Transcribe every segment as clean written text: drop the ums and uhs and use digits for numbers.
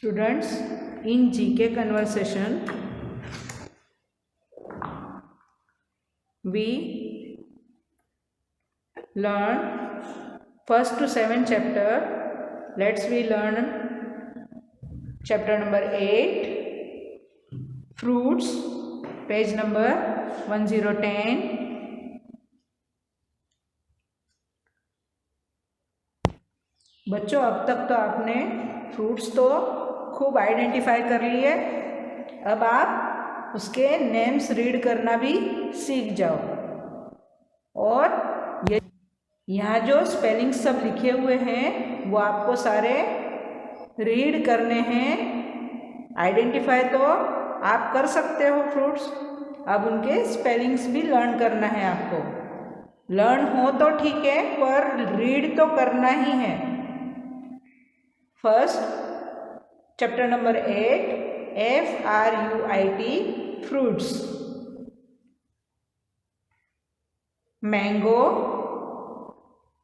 Students, in GK conversation, we learn first to 7 chapter. Let's we learn chapter number 8, fruits, page number 1010. बच्चों, अब तक तो आपने fruits तो खूब आइडेंटिफाई कर लिए। अब आप उसके नेम्स रीड करना भी सीख जाओ। और ये यहाँ जो स्पेलिंग सब लिखे हुए हैं वो आपको सारे रीड करने हैं। आइडेंटिफाई तो आप कर सकते हो फ्रूट्स, अब उनके स्पेलिंग्स भी लर्न करना है आपको। लर्न हो तो ठीक है, पर रीड तो करना ही है। First chapter number 8, FRUIT, fruits. Mango,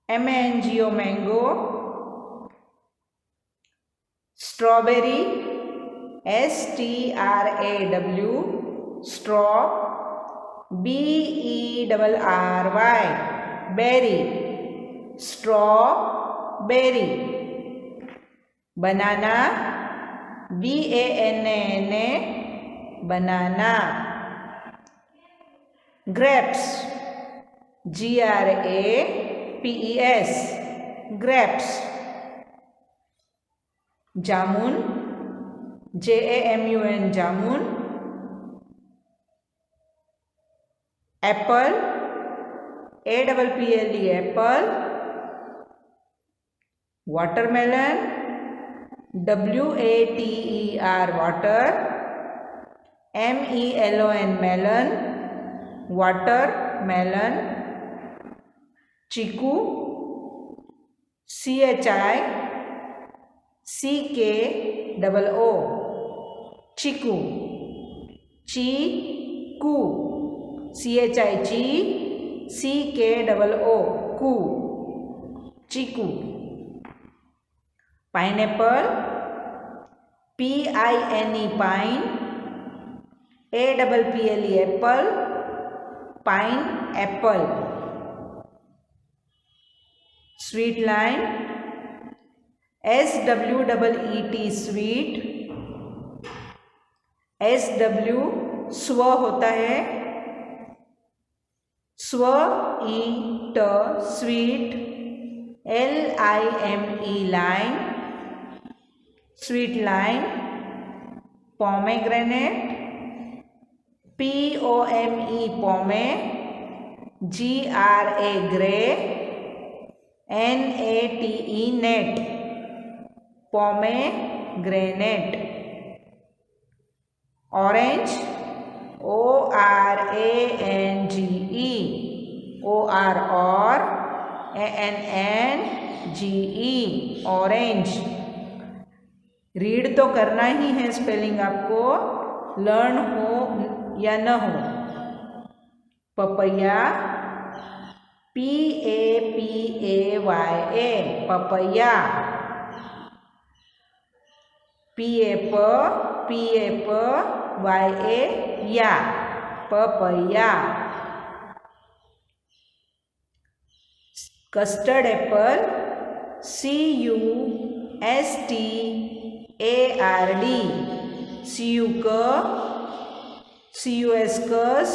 MANGO, mango. Strawberry, STRAW, straw. BERRY, berry, strawberry. Banana, BANANA, banana. Grapes, GRAPES, grapes. Jamun, JAMUN, jamun. Apple, APPLE, apple. Watermelon, WATER, water. MELON, melon, water melon. Chikoo, CHICKOO, chikoo. Chikoo, CHICKOO, कू, chikoo. Pineapple, PINE, pine. APPLE, apple, pine apple. Sweet lime, SWEET, sweet. SW स्व होता है, sweet, sweet. LIME, lime, sweet lime. Pomegranate, POME, पोमे। GRA, grey. NATE, net, pomegranate. Orange, ORANGE, OR और ANNGE, orange. Read तो करना ही है, spelling आपको learn हो या न हो। Papaya, PAPAYA, papaya. PAPAYA, या, papaya. Custard apple, CUSTARD, CUS,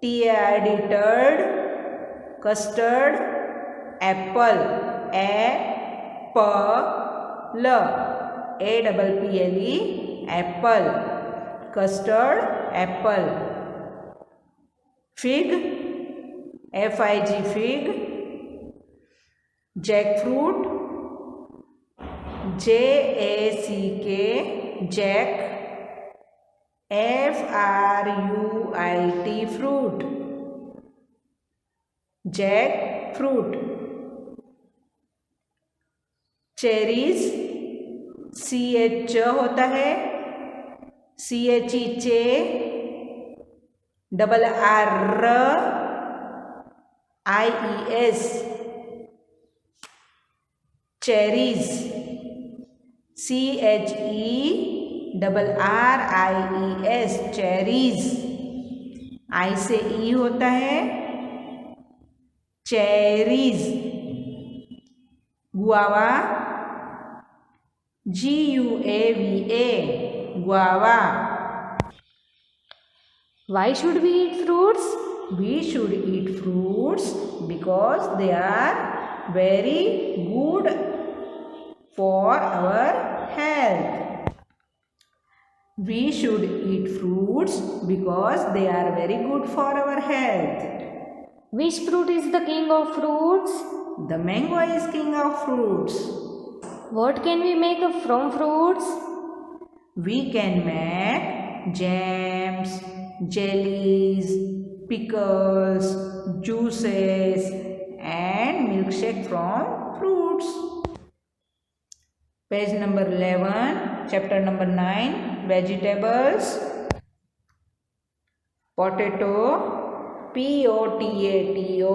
TARD, tard. Custard apple, apple, APPLE, apple. Custard apple. Fig, FIG, fig. Jackfruit, JACK, jack. FRUIT, fruit, jack fruit. Cherries, CH होता है, CHE, चे। RRIES, cherries. CHERRIES cherries. I से E होता है cherries. Guava GUAVA guava। Why should we eat fruits? We should eat fruits because they are very good for our health. We should eat fruits because they are very good for our health. Which fruit is the king of fruits? The mango is king of fruits. What can we make from fruits? We can make jams, jellies, pickles, juices and milkshake from fruits. Page number 11, chapter number 9, vegetables. Potato, POTATO,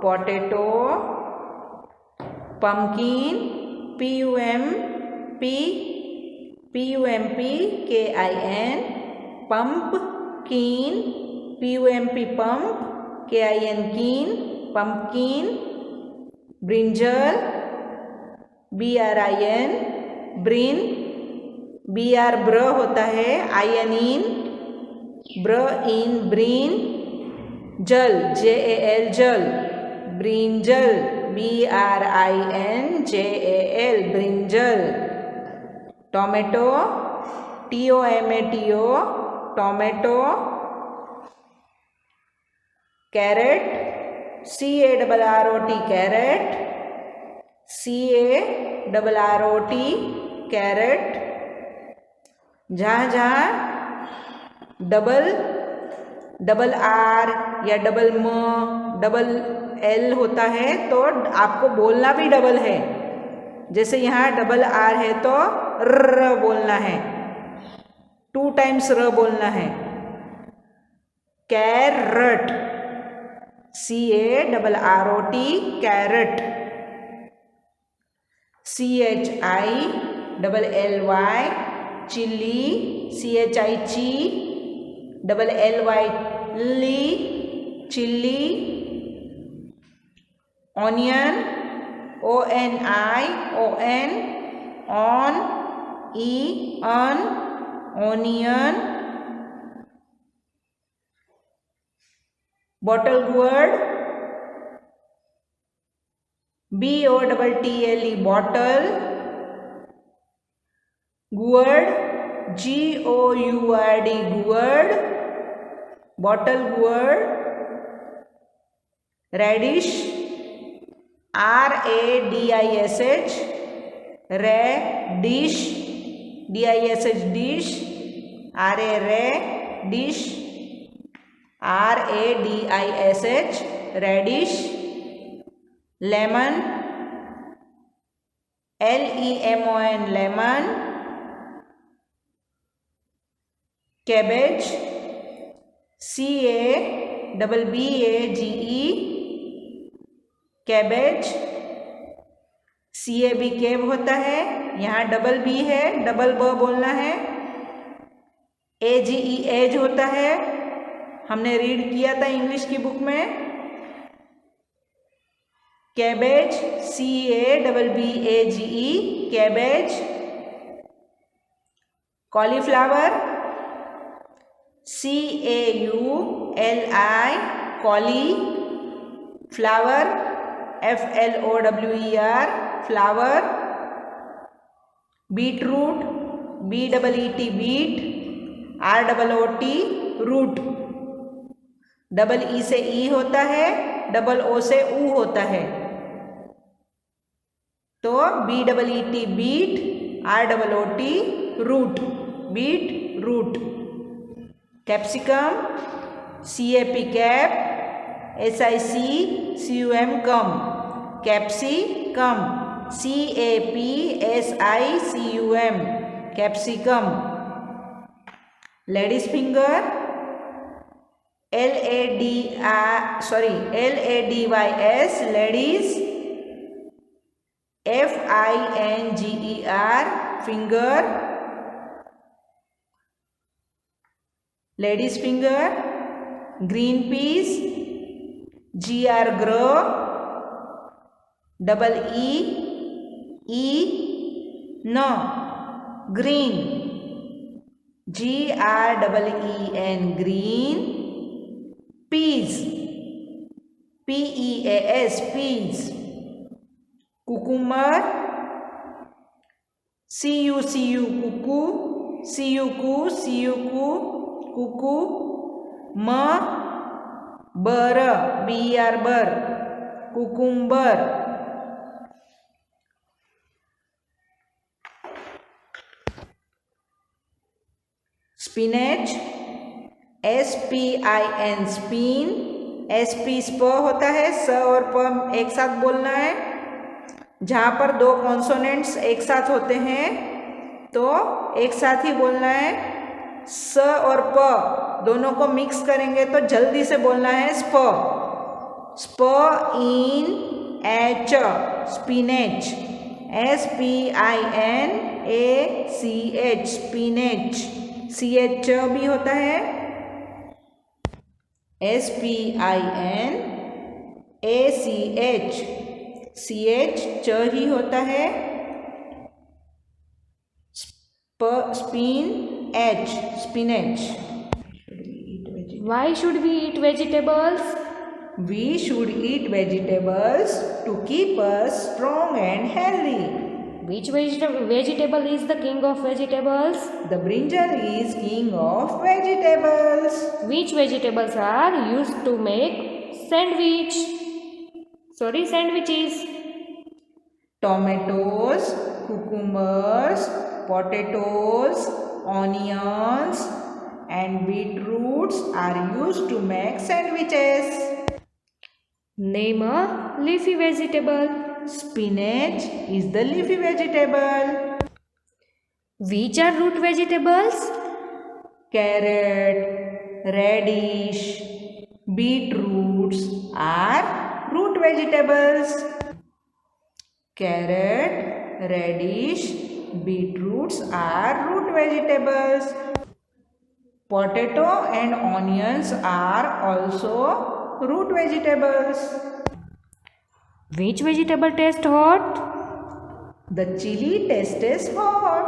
potato. Pumpkin, PUMPKIN, pumpkin, PUMP pump, KIN keen, pumpkin. Brinjal, BRIN, brin, BR ब्र होता है, IN in, ब्र in, brin. जल, JAL जल, brinjal, BRINJAL brinjal. Tomato, TOMATO, tomato. Carrot, CARROT carrot, CARROT carrot. जहाँ जहाँ double R या double M double L होता है तो आपको बोलना भी डबल है। जैसे यहाँ डबल R है तो र बोलना है, 2 times र बोलना है। Carrot, CARROT carrot. CHILLY chilli, CHI ची, LLY ली, chilli. Onion, ONI ON, on, on, onion. Bottle gourd, BOTTLE bottle. Gourd, GOURD gourd, bottle gourd. Radish, RADISH, radish, DISH dish, radish, RADISH radish. Lemon, LEMON lemon. Cabbage, CABBAGE cabbage. CAB cab होता है, यहाँ double B है, double ब बोलना है। AGE as होता है, हमने रीड किया था इंग्लिश की बुक में। Cabbage, CABBAGE cabbage. Cauliflower, CAULI cauli flower, FLOWER flower. Beetroot, BEET beet, ROOT root. Double E से ई होता है, डबल ओ से ऊ होता है, तो BEET beet, ROOT root, beet root. Capsicum, CAP cap, SICCUM cum, capsicum, CAPSICUM capsicum. Ladies finger, LADYS ladies, FINGER finger, lady's finger. Green peas, gr grow, double e no, green, green, green. Peas, peas, peas. Cucumber, cuckoo, cuckoo. Ber, ber, cucumber. Spinach, spin, spin. sp स्प होता है, स और प एक साथ बोलना है। जहाँ पर दो कॉन्सोनेंट्स एक साथ होते हैं तो एक साथ ही बोलना है। स और प दोनों को मिक्स करेंगे तो जल्दी से बोलना है स्प। स्प इन H, spinach, spinach, spinach. ch भी होता है, spinach, ch च ही होता है। spinach, spinach. Why should we eat vegetables? We should eat vegetables to keep us strong and healthy. Which vegetable is the king of vegetables? The brinjal is king of vegetables. Which vegetables are used to make sandwiches? Tomatoes, cucumbers, potatoes, onions and beetroots are used to make sandwiches. Name a leafy vegetable. Spinach is the leafy vegetable. Which are root vegetables? Carrot, radish, beetroots are root vegetables. Carrot, radish, beetroots are root vegetables. Potato and onions are also root vegetables. Which vegetable tastes hot? The chili tastes hot.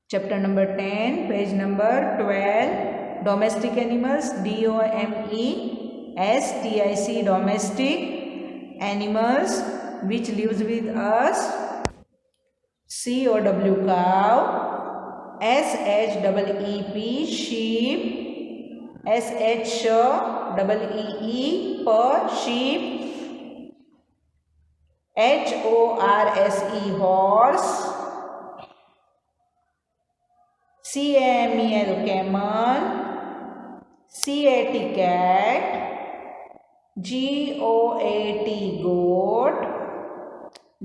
Chapter number 10, page number 12. Domestic animals, domestic, domestic animals which lives with us. cow, sheep, sheep, sheep, horse, camel, camel, cat, goat,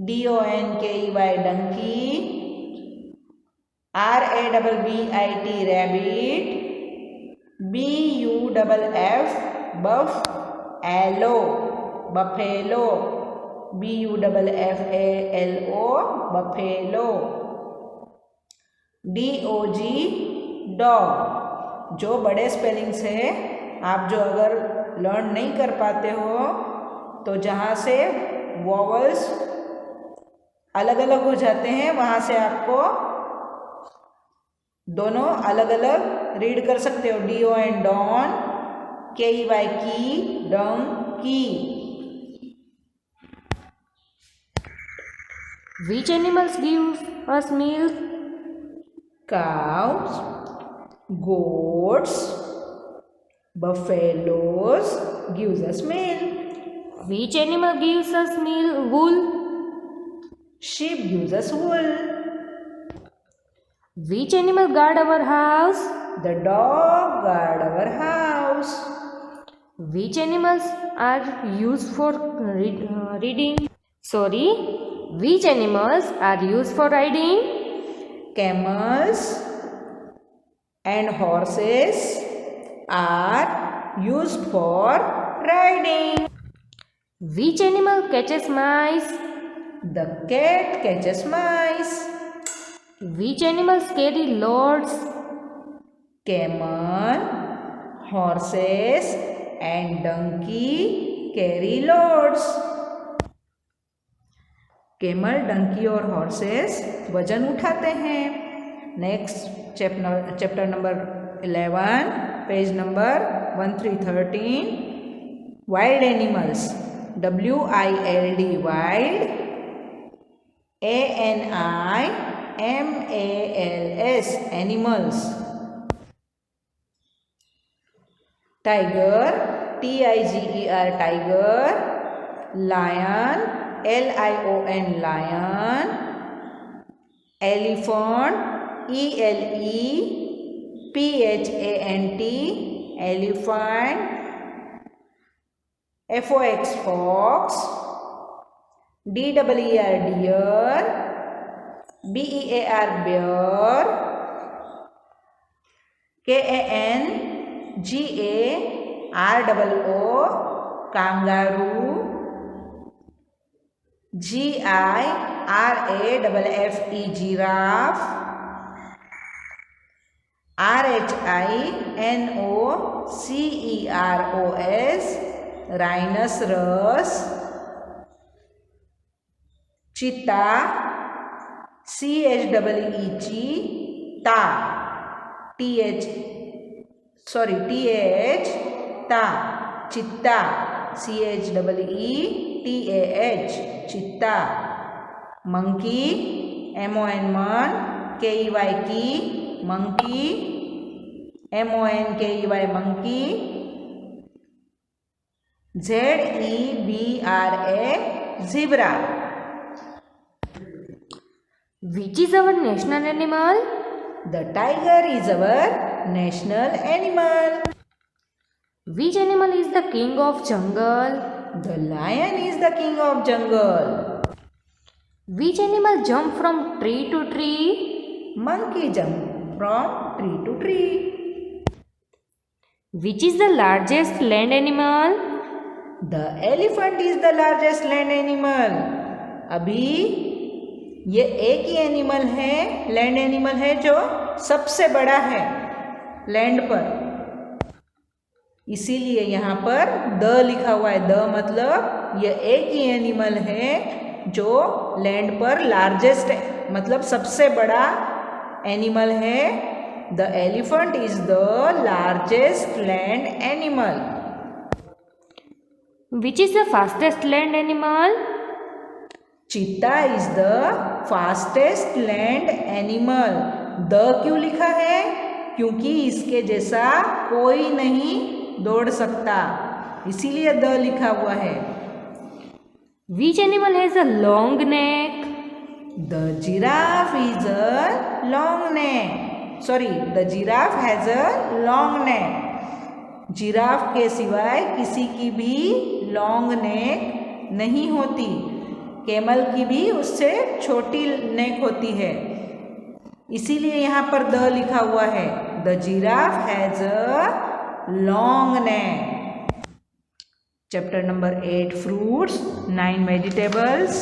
donkey, donkey, rabbit, rabbit, buff, buffalo, buffalo, buffalo, dog, dog. जो बड़े spellings है, आप जो अगर learn नहीं कर पाते हो तो जहाँ से वॉवल्स अलग अलग हो जाते हैं वहाँ से आपको दोनों अलग अलग रीड कर सकते हो। डी ओ एन डॉन, के ई वाई की, Dunki. Which animals give us milk? Cows, goats, buffaloes gives us milk. Which animal gives us wool? Sheep gives us wool. Which animal guard our house? The dog guard our house. Which animals are used for reading? Which animals are used for riding? Camels and horses are used for riding. Which animal catches mice? The cat catches mice. Which animals carry loads? Camel, horses and donkey carry loads. Camel, donkey और horses वजन उठाते हैं. Next chapter number 11, page number 1313. Wild animals. WILD wild. ANIMALS animals. Tiger, TIGER tiger. Lion, LION lion. Elephant, ELEPHANT elephant. FOX fox. DEER deer. BEAR bear. KANGAROO kangaroo. GIRAFFE giraffe. RHINOCEROS rhinoceros. Cheetah, CHEETA, cheetah, CHEETAH, cheetah. Monkey, MON, KEY, monkey, MONKEY, monkey. ZEBRA, zebra. Which is our national animal? The tiger is our national animal. Which animal is the king of jungle? The lion is the king of jungle. Which animal jump from tree to tree? Monkey jump from tree to tree. Which is the largest land animal? The elephant is the largest land animal. अभी ये एक ही animal है, land animal है जो सबसे बड़ा है land पर. इसीलिए यहाँ पर द लिखा हुआ है. द मतलब ये एक ही एनिमल है जो लैंड पर लार्जेस्ट मतलब सबसे बड़ा एनिमल है. The elephant is the largest land animal. Which is the fastest land animal? चीता is the fastest land animal. The क्यों लिखा है? क्योंकि इसके जैसा कोई नहीं दौड़ सकता, इसीलिए द लिखा हुआ है. Which animal has a long neck? The giraffe is a long neck. The giraffe has a long neck. Giraffe के सिवाय किसी की भी लॉन्ग नेक नहीं होती. कैमल की भी उससे छोटी नेक होती है, इसीलिए यहाँ पर द लिखा हुआ है. The giraffe has a long neck. Chapter number 8 fruits, 9 vegetables,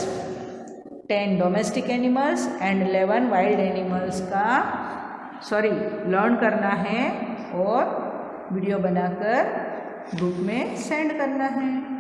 10 domestic animals and 11 wild animals का लर्न करना है और वीडियो बनाकर ग्रुप में सेंड करना है.